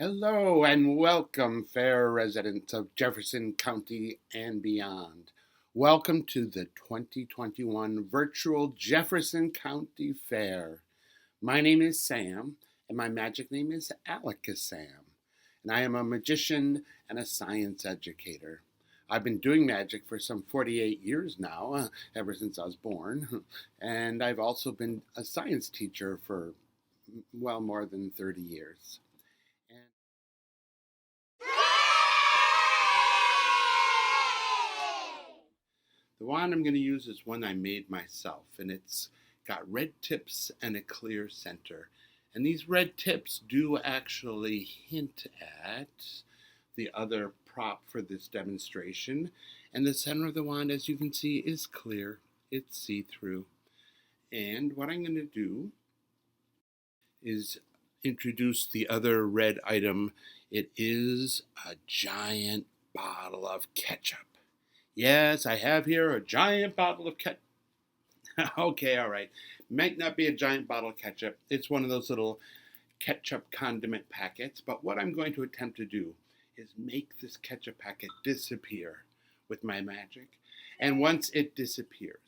Hello and welcome, fair residents of Jefferson County and beyond. Welcome to the 2021 virtual Jefferson County Fair. My name is Sam, and my magic name is Alakazam, and I am a magician and a science educator. I've been doing magic for some 48 years now, ever since I was born, and I've also been a science teacher for, well, more than 30 years. And the wand I'm going to use is one I made myself, and it's got red tips and a clear center. And these red tips do actually hint at the other prop for this demonstration. And the center of the wand, as you can see, is clear. It's see-through. And what I'm going to do is introduce the other red item. It is a giant bottle of ketchup. Yes, I have here a giant bottle of ketchup. Okay, all right. Might not be a giant bottle of ketchup. It's one of those little ketchup condiment packets. But what I'm going to attempt to do is make this ketchup packet disappear with my magic. And once it disappears,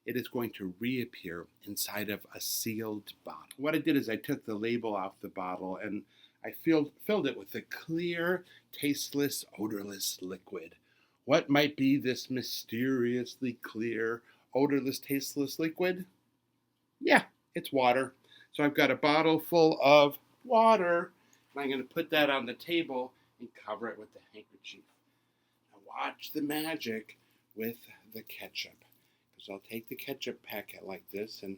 it is going to reappear inside of a sealed bottle. What I did is I took the label off the bottle and I filled it with a clear, tasteless, odorless liquid. What might be this mysteriously clear, odorless, tasteless liquid? Yeah, it's water. So I've got a bottle full of water, and I'm going to put that on the table and cover it with the handkerchief. Now watch the magic with the ketchup. Because I'll take the ketchup packet like this, and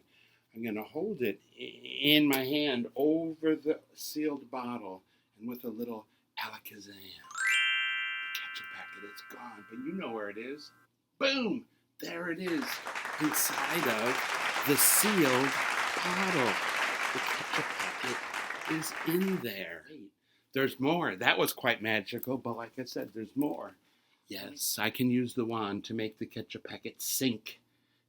I'm going to hold it in my hand over the sealed bottle, and with a little alakazam. Ketchup packet, it's gone, but you know where it is. Boom! There it is, inside of the sealed bottle. The ketchup packet is in there. There's more. That was quite magical, but like I said, there's more. Yes, I can use the wand to make the ketchup packet sink.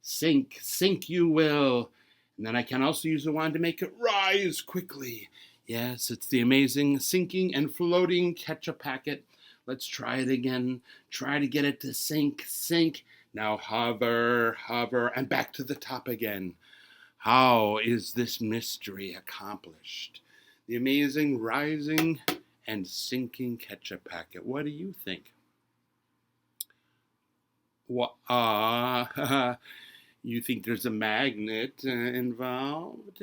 Sink, sink you will. And then I can also use the wand to make it rise quickly. Yes, it's the amazing sinking and floating ketchup packet. Let's try it again. Try to get it to sink, sink. Now hover, hover, and back to the top again. How is this mystery accomplished? The amazing rising and sinking ketchup packet. What do you think? What? You think there's a magnet involved?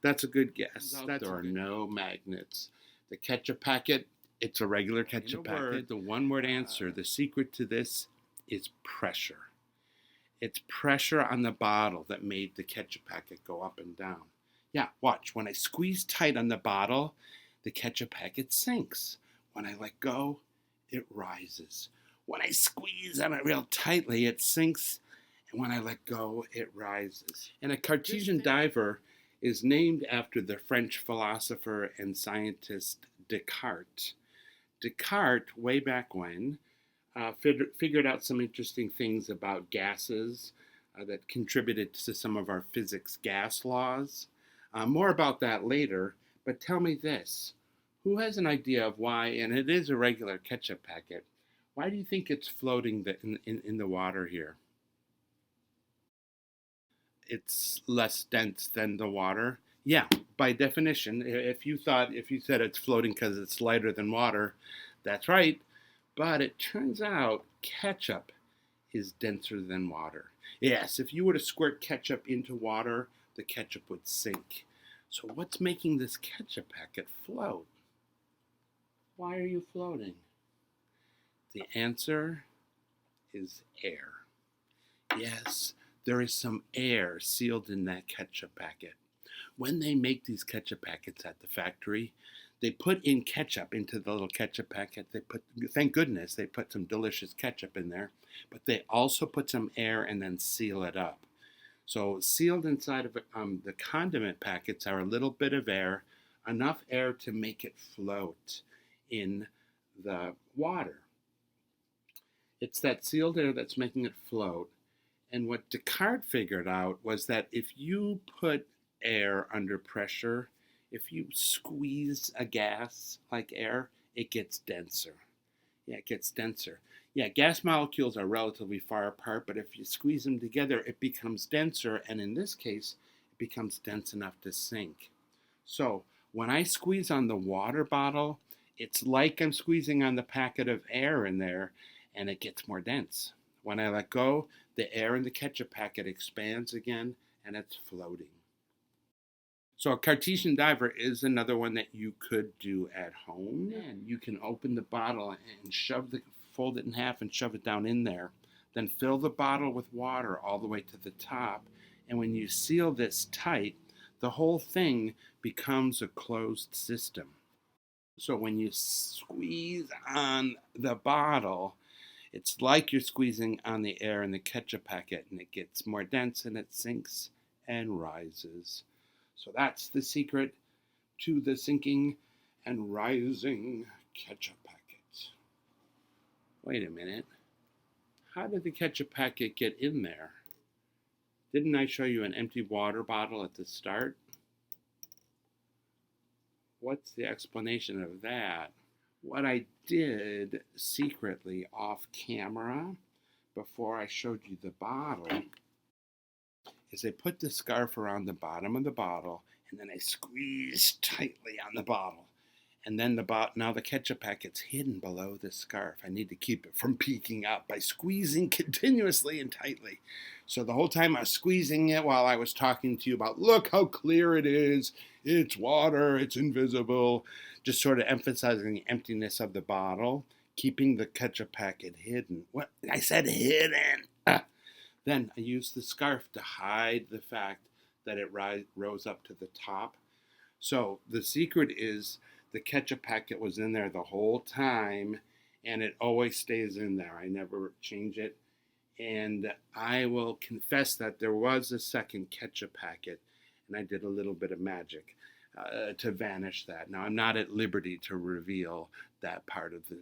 That's a good guess. There are no magnets. The ketchup packet, it's a regular ketchup packet. The one-word answer, the secret to this is pressure. It's pressure on the bottle that made the ketchup packet go up and down. Yeah, watch. When I squeeze tight on the bottle, the ketchup packet sinks. When I let go, it rises. When I squeeze on it real tightly, it sinks. And when I let go, it rises. And a Cartesian diver is named after the French philosopher and scientist Descartes. Descartes, way back when, figured out some interesting things about gases that contributed to some of our physics gas laws. More about that later, but tell me this. Who has an idea of why, and it is a regular ketchup packet, why do you think it's floating in the water here? It's less dense than the water. Yeah, by definition, if you said it's floating because it's lighter than water, that's right. But it turns out ketchup is denser than water. Yes, if you were to squirt ketchup into water, the ketchup would sink. So what's making this ketchup packet float? Why are you floating? The answer is air. Yes, there is some air sealed in that ketchup packet. When they make these ketchup packets at the factory, they put in ketchup into the little ketchup packet. Thank goodness, they put some delicious ketchup in there, but they also put some air and then seal it up. So sealed inside of the condiment packets are a little bit of air, enough air to make it float in the water. It's that sealed air that's making it float. And what Descartes figured out was that if you put air under pressure, If you squeeze a gas like air, it gets denser. Yeah, it gets denser. Yeah, gas molecules are relatively far apart, but if you squeeze them together, it becomes denser, and in this case, it becomes dense enough to sink. So when I squeeze on the water bottle, it's like I'm squeezing on the packet of air in there, and it gets more dense. When I let go, the air in the ketchup packet expands again, and it's floating. So a Cartesian diver is another one that you could do at home. And you can open the bottle and fold it in half and shove it down in there. Then fill the bottle with water all the way to the top. And when you seal this tight, the whole thing becomes a closed system. So when you squeeze on the bottle, it's like you're squeezing on the air in the ketchup packet, and it gets more dense and it sinks and rises. So that's the secret to the sinking and rising ketchup packet. Wait a minute. How did the ketchup packet get in there? Didn't I show you an empty water bottle at the start? What's the explanation of that? What I did secretly off camera before I showed you the bottle is I put the scarf around the bottom of the bottle, and then I squeeze tightly on the bottle. And then now the ketchup packet's hidden below the scarf. I need to keep it from peeking out by squeezing continuously and tightly. So the whole time I was squeezing it while I was talking to you about, look how clear it is. It's water. It's invisible. Just sort of emphasizing the emptiness of the bottle, keeping the ketchup packet hidden. What? I said hidden. Then I used the scarf to hide the fact that it rose up to the top. So the secret is the ketchup packet was in there the whole time, and it always stays in there. I never change it. And I will confess that there was a second ketchup packet, and I did a little bit of magic to vanish that. Now, I'm not at liberty to reveal that part of the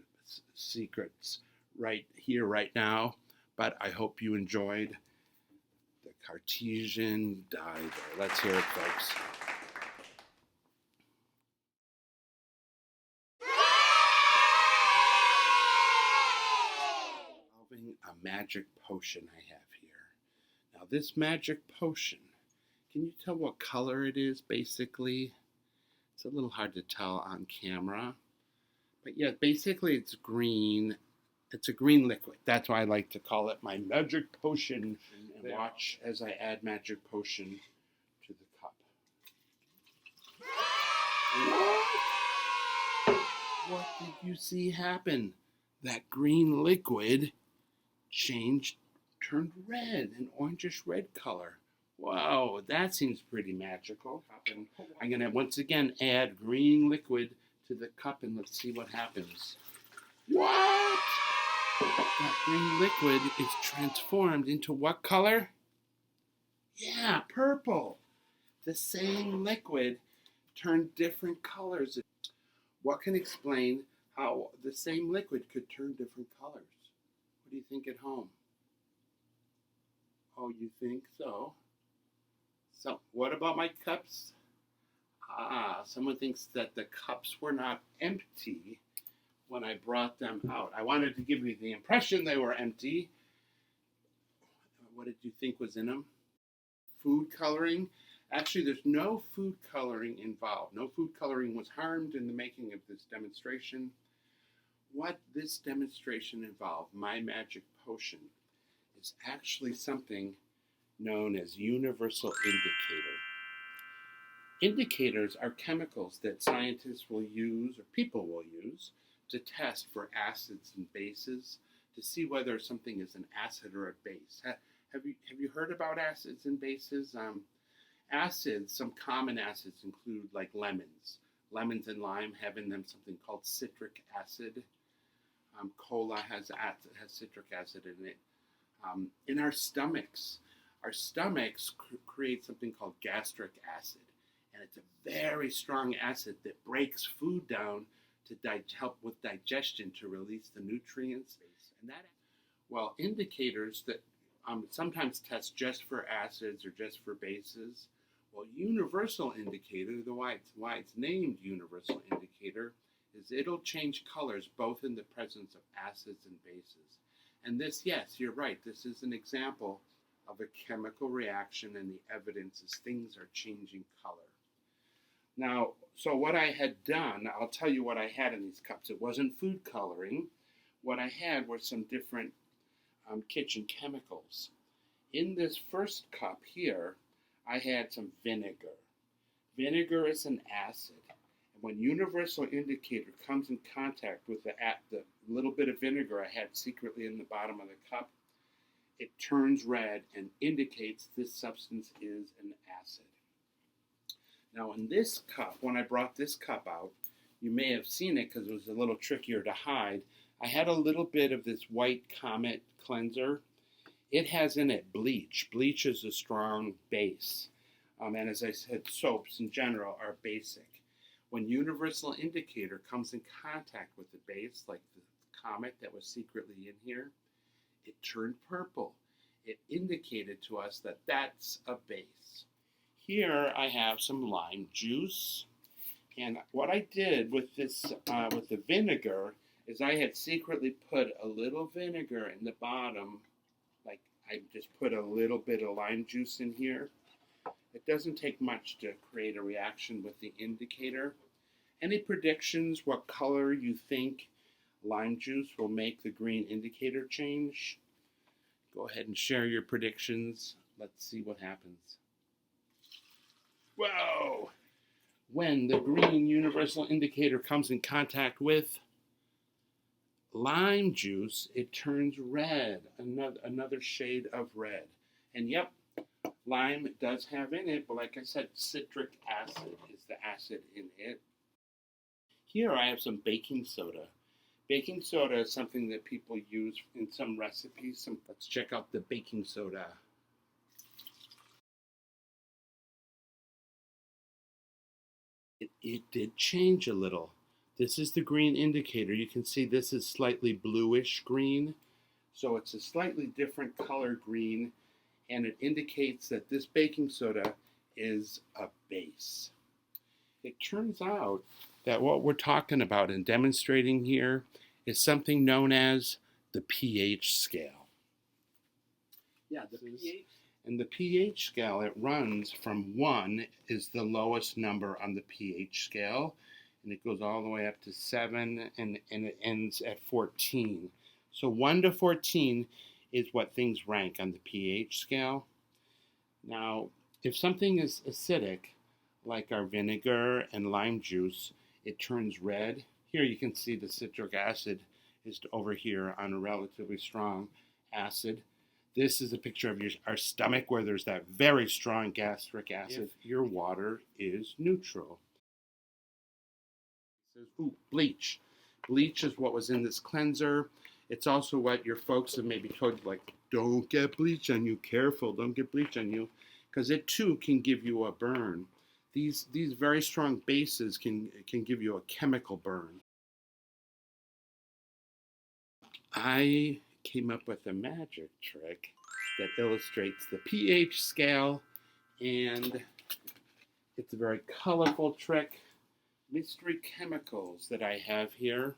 secrets right here, right now, but I hope you enjoyed the Cartesian diver. Let's hear it, folks. A magic potion I have here. Now this magic potion, can you tell what color it is basically? It's a little hard to tell on camera. But yeah, basically it's green. It's a green liquid. That's why I like to call it my magic potion. And watch as I add magic potion to the cup. What did you see happen? That green liquid turned red, an orangish red color. Wow, that seems pretty magical. And I'm going to once again add green liquid to the cup, and let's see what happens. What? That green liquid is transformed into what color? Yeah, purple. The same liquid turned different colors. What can explain how the same liquid could turn different colors? What do you think at home? Oh, you think so? So, what about my cups? Someone thinks that the cups were not empty when I brought them out. I wanted to give you the impression they were empty. What did you think was in them? Food coloring? Actually, there's no food coloring involved. No food coloring was harmed in the making of this demonstration. What this demonstration involved, my magic potion, is actually something known as universal indicator. Indicators are chemicals that scientists will use, or people will use, to test for acids and bases to see whether something is an acid or a base. Have you heard about acids and bases? Acids, some common acids include like lemons. Lemons and lime have in them something called citric acid. Cola has citric acid in it. In our stomachs create something called gastric acid. And it's a very strong acid that breaks food down to help with digestion, to release the nutrients. And indicators that sometimes test just for acids or just for bases Well, universal indicator, why it's named universal indicator, is it'll change colors both in the presence of acids and bases. And this, yes, you're right, this is an example of a chemical reaction, and the evidence is things are changing color. Now, so what I had done, I'll tell you what I had in these cups. It wasn't food coloring. What I had were some different kitchen chemicals. In this first cup here, I had some vinegar. Vinegar is an acid. And when universal indicator comes in contact with the little bit of vinegar I had secretly in the bottom of the cup, it turns red and indicates this substance is an acid. Now in this cup, when I brought this cup out, you may have seen it because it was a little trickier to hide. I had a little bit of this White Comet cleanser. It has in it bleach. Bleach is a strong base. And as I said, soaps in general are basic. When universal indicator comes in contact with the base, like the Comet that was secretly in here, it turned purple. It indicated to us that that's a base. Here I have some lime juice. And what I did with this, with the vinegar, is I had secretly put a little vinegar in the bottom. Like I just put a little bit of lime juice in here. It doesn't take much to create a reaction with the indicator. Any predictions what color you think lime juice will make the green indicator change? Go ahead and share your predictions. Let's see what happens. Whoa! When the green universal indicator comes in contact with lime juice, it turns red, another shade of red. And yep, lime does have in it, but like I said, citric acid is the acid in it. Here I have some baking soda. Baking soda is something that people use in some recipes. Let's check out the baking soda. It did change a little. This is the green indicator. You can see this is slightly bluish green. So it's a slightly different color green, and it indicates that this baking soda is a base. It turns out that what we're talking about and demonstrating here is something known as the pH scale. Yeah, the pH. And the pH scale, it runs from 1 is the lowest number on the pH scale, and it goes all the way up to 7, and it ends at 14. So 1 to 14 is what things rank on the pH scale. Now, if something is acidic, like our vinegar and lime juice, it turns red. Here you can see the citric acid is over here on a relatively strong acid. This is a picture of our stomach where there's that very strong gastric acid. If your water is neutral. It says, ooh, bleach. Bleach is what was in this cleanser. It's also what your folks have maybe told you, like, don't get bleach on you, careful, don't get bleach on you, because it too can give you a burn. These very strong bases can give you a chemical burn. I came up with a magic trick that illustrates the pH scale, and it's a very colorful trick. Mystery chemicals that I have here,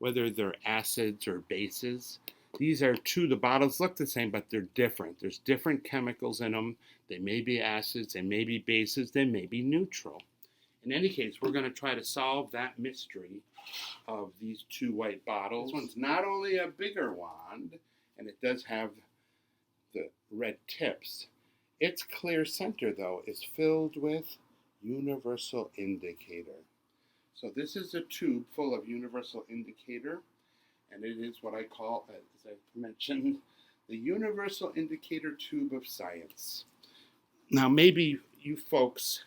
whether they're acids or bases. These are two, the bottles look the same, but they're different. There's different chemicals in them. They may be acids, they may be bases, they may be neutral. In any case, we're going to try to solve that mystery of these two white bottles. This one's not only a bigger wand, and it does have the red tips. Its clear center, though, is filled with universal indicator. So this is a tube full of universal indicator, and it is what I call, as I mentioned, the universal indicator tube of science. Now, maybe you folks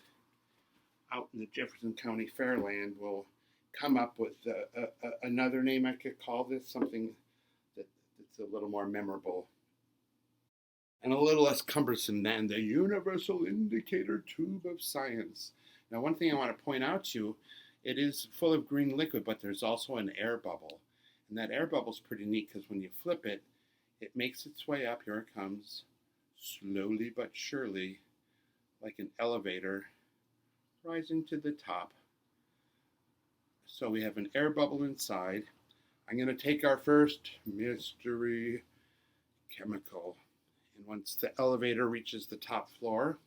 out in the Jefferson County Fairland will come up with another name I could call this, something that's a little more memorable and a little less cumbersome than the universal indicator tube of science. Now, one thing I want to point out to you, it is full of green liquid, but there's also an air bubble. And that air bubble is pretty neat because when you flip it, it makes its way up. Here it comes, slowly but surely. like an elevator rising to the top. So we have an air bubble inside. I'm going to take our first mystery chemical. And once the elevator reaches the top floor,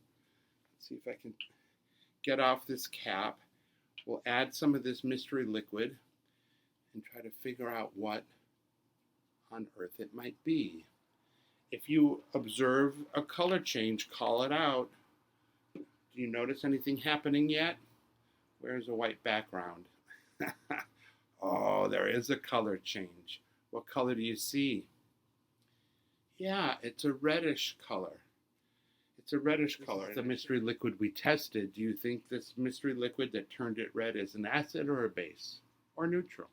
let's see if I can get off this cap. We'll add some of this mystery liquid and try to figure out what on earth it might be. If you observe a color change, call it out. Do you notice anything happening yet? Where's a white background? Oh, there is a color change. What color do you see? Yeah, it's a reddish color. It's a reddish color. The mystery liquid we tested, do you think this mystery liquid that turned it red is an acid or a base? Or neutral?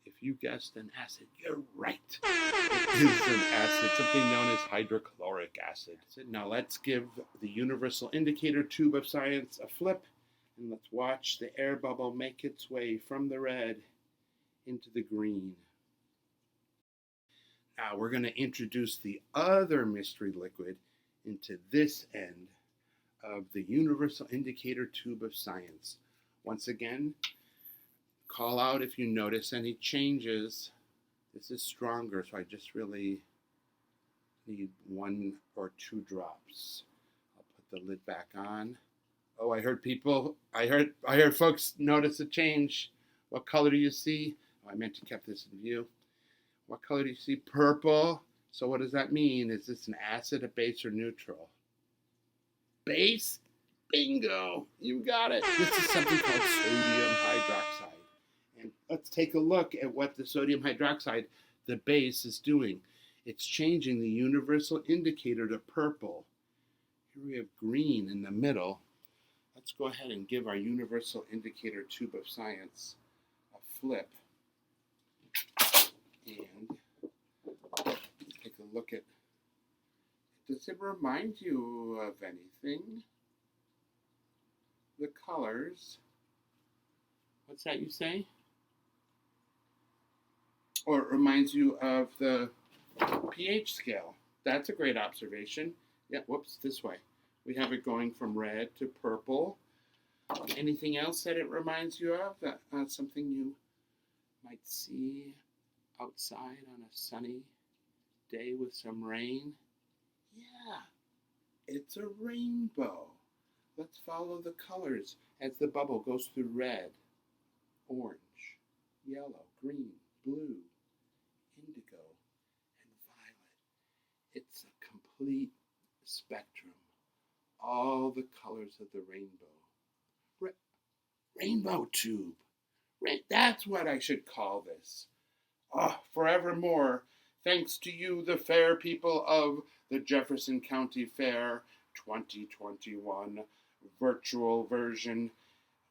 If you guessed an acid, you're right. It is an acid, something known as hydrochloric acid. Now let's give the universal indicator tube of science a flip, and let's watch the air bubble make its way from the red into the green. Now we're going to introduce the other mystery liquid into this end of the universal indicator tube of science. Once again, call out if you notice any changes. This is stronger, so I just really need 1 or 2 drops. I'll put the lid back on. Oh, I heard folks notice a change. What color do you see? Oh, I meant to keep this in view. What color do you see? Purple. So what does that mean? Is this an acid, a base, or neutral? Base? Bingo! You got it. This is something called sodium hydroxide. And let's take a look at what the sodium hydroxide, the base, is doing. It's changing the universal indicator to purple. Here we have green in the middle. Let's go ahead and give our universal indicator tube of science a flip. And take a look at, does it remind you of anything? The colors. What's that you say? Or it reminds you of the pH scale. That's a great observation. Yeah, whoops, this way. We have it going from red to purple. Anything else that it reminds you of? Something you might see outside on a sunny day with some rain? Yeah, it's a rainbow. Let's follow the colors as the bubble goes through red, orange, yellow, green, blue, indigo, and violet. It's a complete spectrum. All the colors of the rainbow. Rainbow tube. That's what I should call this. Forevermore, thanks to you, the fair people of the Jefferson County Fair 2021 virtual version.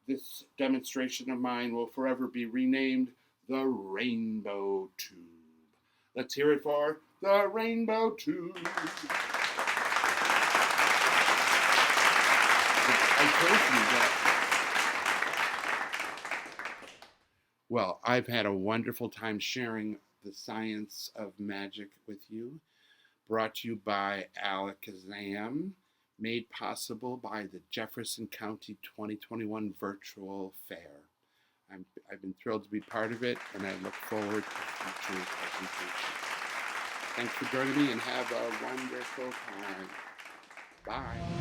This demonstration of mine will forever be renamed the Rainbow Tube. Let's hear it for the Rainbow Tube. I told you that. Well, I've had a wonderful time sharing the science of magic with you. Brought to you by Alakazam, made possible by the Jefferson County 2021 Virtual Fair. I've been thrilled to be part of it, and I look forward to future presentations. Thanks for joining me, and have a wonderful time. Bye.